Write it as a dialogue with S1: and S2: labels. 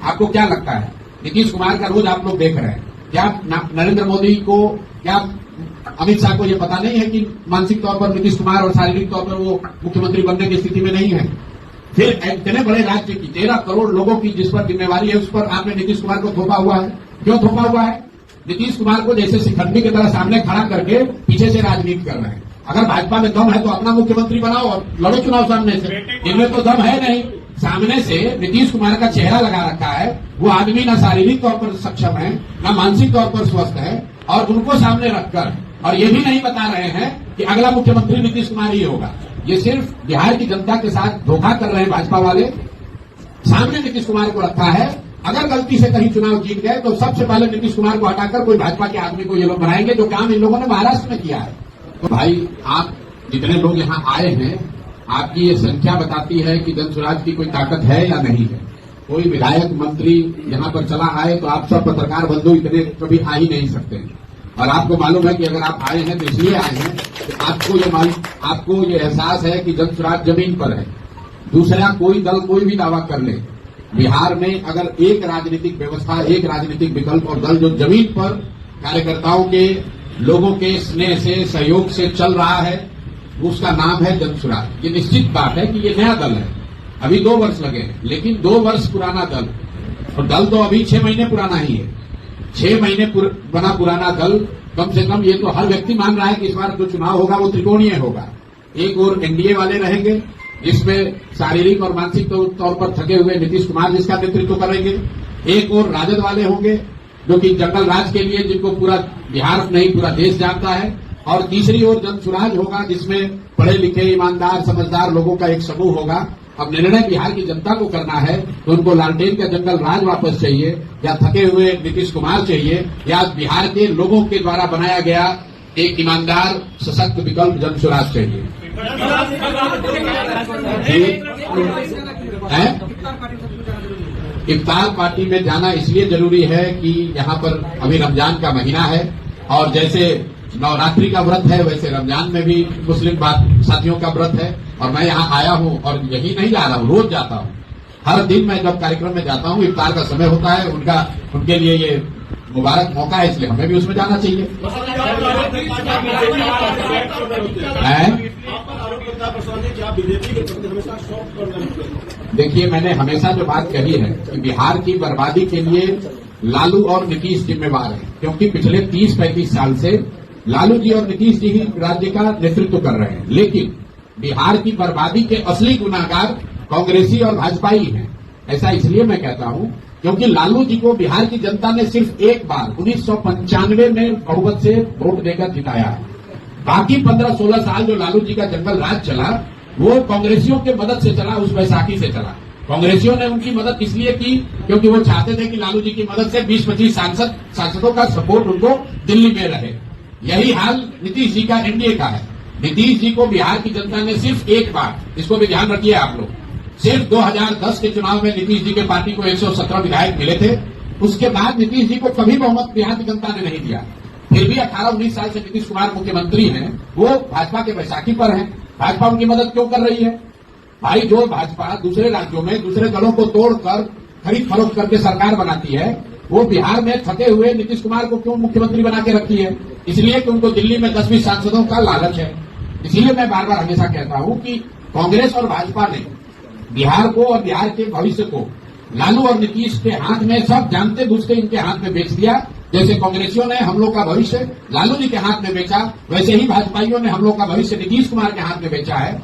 S1: आपको क्या लगता है? नीतीश कुमार का रोज आप लोग देख रहे हैं। क्या नरेंद्र मोदी को, क्या अमित शाह को यह पता नहीं है कि मानसिक तौर पर नीतीश कुमार और शारीरिक तौर पर वो मुख्यमंत्री बनने की स्थिति में नहीं है? फिर इतने बड़े राज्य की 13 करोड़ लोगों की जिस पर जिम्मेवारी है, उस पर आपने नीतीश कुमार को थोपा हुआ है। क्यों थोपा हुआ है? नीतीश कुमार को जैसे शिखंडी की तरह सामने खड़ा करके पीछे से राजनीति कर रहे हैं। अगर भाजपा में दम है तो अपना मुख्यमंत्री बनाओ और लड़ो चुनाव सामने से। इनमें तो दम है नहीं। सामने से नीतीश कुमार का चेहरा लगा रखा है। वो आदमी न शारीरिक तौर पर सक्षम है, न मानसिक तौर पर स्वस्थ है, और उनको सामने रखकर और ये भी नहीं बता रहे हैं कि अगला मुख्यमंत्री नीतीश कुमार ही होगा। ये सिर्फ बिहार की जनता के साथ धोखा कर रहे हैं भाजपा वाले। सामने नीतीश कुमार को रखा है। अगर गलती से कहीं चुनाव जीत गए तो सबसे पहले नीतीश कुमार को हटाकर कोई भाजपा के आदमी को ये लोग बनाएंगे, जो काम इन लोगों ने महाराष्ट्र में किया है। तो भाई, आप जितने लोग यहाँ आए हैं, आपकी ये संख्या बताती है कि जनसुराज की कोई ताकत है या नहीं है। कोई विधायक मंत्री यहाँ पर चला आए तो आप सब पत्रकार बंधु इतने कभी आ ही नहीं सकते। और आपको मालूम है कि अगर आप आए हैं तो इसलिए आए हैं कि आपको ये एहसास है कि जनसुराज जमीन पर है। दूसरा कोई दल कोई भी दावा कर ले, बिहार में अगर एक राजनीतिक व्यवस्था, एक राजनीतिक विकल्प और दल जो जमीन पर कार्यकर्ताओं के, लोगों के स्नेह से, सहयोग से चल रहा है, उसका नाम है जनसुराज। ये निश्चित बात है कि ये नया दल है। अभी 2 वर्ष लगे हैं, लेकिन 2 वर्ष पुराना दल, और दल तो अभी 6 महीने पुराना ही है। 6 महीने बना पुराना दल, कम से कम ये तो हर व्यक्ति मान रहा है कि इस बार जो चुनाव होगा वो त्रिकोणीय होगा। एक और एनडीए वाले रहेंगे, जिसमें शारीरिक और मानसिक तौर पर थके हुए नीतीश कुमार जिसका नेतृत्व करेंगे। एक और राजद वाले होंगे, जो कि जंगल राज के लिए, जिनको पूरा बिहार नहीं पूरा देश जानता है। और तीसरी ओर जनसुराज होगा, जिसमें पढ़े लिखे, ईमानदार, समझदार लोगों का एक समूह होगा। अब निर्णय बिहार की जनता को करना है, तो उनको लालटेन का जंगल राज वापस चाहिए, या थके हुए नीतीश कुमार चाहिए, या बिहार के लोगों के द्वारा बनाया गया एक ईमानदार सशक्त विकल्प जनसुराज चाहिए। इफ्तार पार्टी में जाना इसलिए जरूरी है कि यहाँ पर अभी रमजान का महीना है, और जैसे नवरात्रि का व्रत है वैसे रमजान में भी मुस्लिम साथियों का व्रत है। और मैं यहाँ आया हूँ, और यही नहीं जा रहा हूँ, रोज जाता हूँ। हर दिन मैं जब कार्यक्रम में जाता हूँ, इफ्तार का समय होता है, उनके लिए ये मुबारक मौका है, इसलिए हमें भी उसमें जाना चाहिए। देखिए, मैंने हमेशा जो बात कही है कि बिहार की बर्बादी के लिए लालू और नीतीश जिम्मेवार हैं, क्योंकि पिछले 30-35 साल से लालू जी और नीतीश जी ही राज्य का नेतृत्व कर रहे हैं। लेकिन बिहार की बर्बादी के असली गुनाहगार कांग्रेसी और भाजपाई हैं। ऐसा इसलिए मैं कहता हूं क्योंकि लालू जी को बिहार की जनता ने सिर्फ एक बार 1995 में बहुमत से वोट देकर जिताया है। बाकी 15-16 साल जो लालू जी का जंगल राज चला, वो कांग्रेसियों के मदद से चला, उस बैसाखी से चला। कांग्रेसियों ने उनकी मदद इसलिए की क्योंकि वो चाहते थे कि लालू जी की मदद से 20-25 सांसदों का सपोर्ट उनको दिल्ली में रहे। यही हाल नीतीश जी का, एनडीए का है। नीतीश जी को बिहार की जनता ने सिर्फ एक बार, इसको भी ध्यान रखिए आप लोग, सिर्फ 2010 के चुनाव में नीतीश जी के पार्टी को 117 विधायक मिले थे। उसके बाद नीतीश जी को कभी बहुमत बिहार की जनता ने नहीं दिया। फिर भी 18-19 साल से नीतीश कुमार मुख्यमंत्री हैं, वो भाजपा के बैसाखी पर हैं। भाजपा उनकी मदद क्यों कर रही है? भाई, जो भाजपा दूसरे राज्यों में दूसरे दलों को तोड़कर खरीद फरोख्त करके सरकार बनाती है, वो बिहार में थके हुए नीतीश कुमार को क्यों मुख्यमंत्री बना के रखती है? इसलिए कि उनको दिल्ली में 10-20 सांसदों का लालच है। इसीलिए मैं बार बार हमेशा कहता हूं कि कांग्रेस और भाजपा ने बिहार को और बिहार के भविष्य को लालू और नीतीश के हाथ में, सब जानते बूझते इनके हाथ में बेच दिया। जैसे कांग्रेसियों ने हम लोग का भविष्य लालू जी के हाथ में बेचा, वैसे ही भाजपाइयों ने हम लोग का भविष्य नीतीश कुमार के हाथ में बेचा है।